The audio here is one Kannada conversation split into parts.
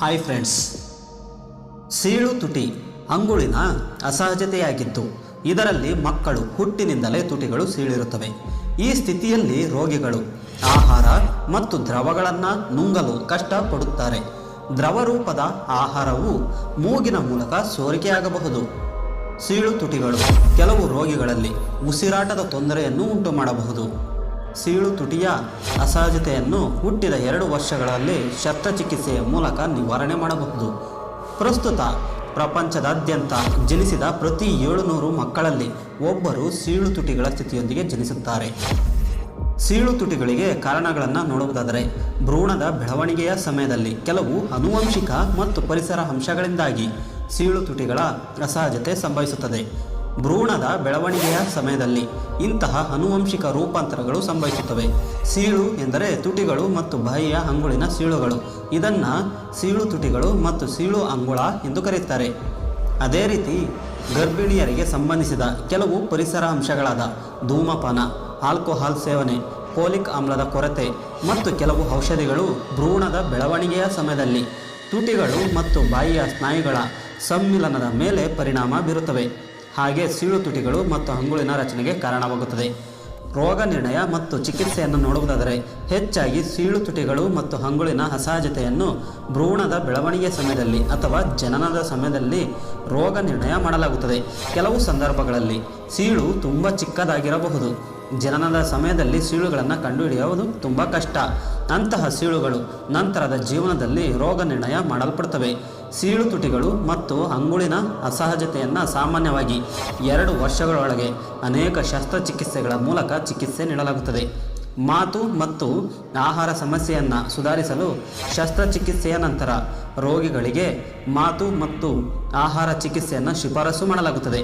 ಹಾಯ್ ಫ್ರೆಂಡ್ಸ್, ಸೀಳು ತುಟಿ ಅಂಗುಳಿನ ಅಸಹಜತೆಯಾಗಿದ್ದು ಇದರಲ್ಲಿ ಮಕ್ಕಳು ಹುಟ್ಟಿನಿಂದಲೇ ತುಟಿಗಳು ಸೀಳಿರುತ್ತವೆ. ಈ ಸ್ಥಿತಿಯಲ್ಲಿ ರೋಗಿಗಳು ಆಹಾರ ಮತ್ತು ದ್ರವಗಳನ್ನು ನುಂಗಲು ಕಷ್ಟಪಡುತ್ತಾರೆ. ದ್ರವ ರೂಪದ ಆಹಾರವು ಮೂಗಿನ ಮೂಲಕ ಸೋರಿಕೆಯಾಗಬಹುದು. ಸೀಳು ತುಟಿಗಳು ಕೆಲವು ರೋಗಿಗಳಲ್ಲಿ ಉಸಿರಾಟದ ತೊಂದರೆಯನ್ನು ಉಂಟು ಮಾಡಬಹುದು. ಸೀಳು ತುಟಿಯ ಅಸಹಜತೆಯನ್ನು ಹುಟ್ಟಿದ 2 ವರ್ಷಗಳಲ್ಲಿ ಶಸ್ತ್ರಚಿಕಿತ್ಸೆಯ ಮೂಲಕ ನಿವಾರಣೆ ಮಾಡಬಹುದು. ಪ್ರಸ್ತುತ ಪ್ರಪಂಚದಾದ್ಯಂತ ಜನಿಸಿದ ಪ್ರತಿ 700 ಮಕ್ಕಳಲ್ಲಿ ಒಬ್ಬರು ಸೀಳು ತುಟಿಗಳ ಸ್ಥಿತಿಯೊಂದಿಗೆ ಜನಿಸುತ್ತಾರೆ. ಸೀಳು ತುಟಿಗಳಿಗೆ ಕಾರಣಗಳನ್ನು ನೋಡುವುದಾದರೆ, ಭ್ರೂಣದ ಬೆಳವಣಿಗೆಯ ಸಮಯದಲ್ಲಿ ಕೆಲವು ಆನುವಂಶಿಕ ಮತ್ತು ಪರಿಸರ ಅಂಶಗಳಿಂದಾಗಿ ಸೀಳು ತುಟಿಗಳ ಅಸಹಜತೆ ಸಂಭವಿಸುತ್ತದೆ. ಭ್ರೂಣದ ಬೆಳವಣಿಗೆಯ ಸಮಯದಲ್ಲಿ ಇಂತಹ ಆನುವಂಶಿಕ ರೂಪಾಂತರಗಳು ಸಂಭವಿಸುತ್ತವೆ. ಸೀಳು ಎಂದರೆ ತುಟಿಗಳು ಮತ್ತು ಬಾಯಿಯ ಅಂಗುಳಿನ ಸೀಳುಗಳು. ಇದನ್ನು ಸೀಳು ತುಟಿಗಳು ಮತ್ತು ಸೀಳು ಅಂಗುಳ ಎಂದು ಕರೆಯುತ್ತಾರೆ. ಅದೇ ರೀತಿ ಗರ್ಭಿಣಿಯರಿಗೆ ಸಂಬಂಧಿಸಿದ ಕೆಲವು ಪರಿಸರ ಅಂಶಗಳಾದ ಧೂಮಪಾನ, ಆಲ್ಕೋಹಾಲ್ ಸೇವನೆ, ಫೋಲಿಕ್ ಆಮ್ಲದ ಕೊರತೆ ಮತ್ತು ಕೆಲವು ಔಷಧಿಗಳು ಭ್ರೂಣದ ಬೆಳವಣಿಗೆಯ ಸಮಯದಲ್ಲಿ ತುಟಿಗಳು ಮತ್ತು ಬಾಯಿಯ ಸ್ನಾಯುಗಳ ಸಮ್ಮಿಲನದ ಮೇಲೆ ಪರಿಣಾಮ ಬೀರುತ್ತವೆ. ಹಾಗೆ ಸೀಳು ತುಟಿಗಳು ಮತ್ತು ಅಂಗುಳಿನ ರಚನೆಗೆ ಕಾರಣವಾಗುತ್ತದೆ. ರೋಗ ನಿರ್ಣಯ ಮತ್ತು ಚಿಕಿತ್ಸೆಯನ್ನು ನೋಡುವುದಾದರೆ, ಹೆಚ್ಚಾಗಿ ಸೀಳು ತುಟಿಗಳು ಮತ್ತು ಅಂಗುಳಿನ ಅಸಹಜತೆಯನ್ನು ಭ್ರೂಣದ ಬೆಳವಣಿಗೆ ಸಮಯದಲ್ಲಿ ಅಥವಾ ಜನನದ ಸಮಯದಲ್ಲಿ ರೋಗ ನಿರ್ಣಯ ಮಾಡಲಾಗುತ್ತದೆ. ಕೆಲವು ಸಂದರ್ಭಗಳಲ್ಲಿ ಸೀಳು ತುಂಬ ಚಿಕ್ಕದಾಗಿರಬಹುದು. ಜನನದ ಸಮಯದಲ್ಲಿ ಸೀಳುಗಳನ್ನು ಕಂಡುಹಿಡಿಯುವುದು ತುಂಬ ಕಷ್ಟ. ಅಂತಹ ಸೀಳುಗಳು ನಂತರದ ಜೀವನದಲ್ಲಿ ರೋಗ ನಿರ್ಣಯ ಮಾಡಲ್ಪಡುತ್ತವೆ. ಸೀಳು ತುಟಿಗಳು ಮತ್ತು ಅಂಗುಳಿನ ಅಸಹಜತೆಯನ್ನು ಸಾಮಾನ್ಯವಾಗಿ 2 ವರ್ಷಗಳೊಳಗೆ ಅನೇಕ ಶಸ್ತ್ರಚಿಕಿತ್ಸೆಗಳ ಮೂಲಕ ಚಿಕಿತ್ಸೆ ನೀಡಲಾಗುತ್ತದೆ. ಮಾತು ಮತ್ತು ಆಹಾರ ಸಮಸ್ಯೆಯನ್ನು ಸುಧಾರಿಸಲು ಶಸ್ತ್ರಚಿಕಿತ್ಸೆಯ ನಂತರ ರೋಗಿಗಳಿಗೆ ಮಾತು ಮತ್ತು ಆಹಾರ ಚಿಕಿತ್ಸೆಯನ್ನು ಶಿಫಾರಸು ಮಾಡಲಾಗುತ್ತದೆ.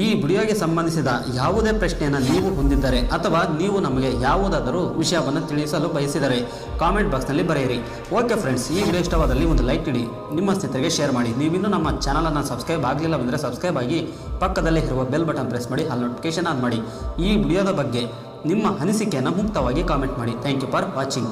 ಈ ವಿಡಿಯೋಗೆ ಸಂಬಂಧಿಸಿದ ಯಾವುದೇ ಪ್ರಶ್ನೆಯನ್ನು ನೀವು ಹೊಂದಿದ್ದರೆ ಅಥವಾ ನೀವು ನಮಗೆ ಯಾವುದಾದರೂ ವಿಷಯವನ್ನು ತಿಳಿಸಲು ಬಯಸಿದರೆ ಕಾಮೆಂಟ್ ಬಾಕ್ಸ್ನಲ್ಲಿ ಬರೆಯಿರಿ. ಓಕೆ ಫ್ರೆಂಡ್ಸ್, ಈ ವಿಡಿಯೋ ಇಷ್ಟವಾದಲ್ಲಿ ಒಂದು ಲೈಕ್ ನೀಡಿ, ನಿಮ್ಮ ಸ್ನೇಹಿತರಿಗೆ ಶೇರ್ ಮಾಡಿ. ನೀವಿನ್ನೂ ನಮ್ಮ ಚಾನಲನ್ನು ಸಬ್ಸ್ಕ್ರೈಬ್ ಆಗಲಿಲ್ಲವೆಂದರೆ ಸಬ್ಸ್ಕ್ರೈಬ್ ಆಗಿ ಪಕ್ಕದಲ್ಲೇ ಇರುವ ಬೆಲ್ ಬಟನ್ ಪ್ರೆಸ್ ಮಾಡಿ, ಅಲ್ಲಿ ನೋಟಿಫಿಕೇಶನ್ ಆನ್ ಮಾಡಿ. ಈ ವಿಡಿಯೋದ ಬಗ್ಗೆ ನಿಮ್ಮ ಅನಿಸಿಕೆಯನ್ನು ಮುಕ್ತವಾಗಿ ಕಾಮೆಂಟ್ ಮಾಡಿ. Thank you for watching.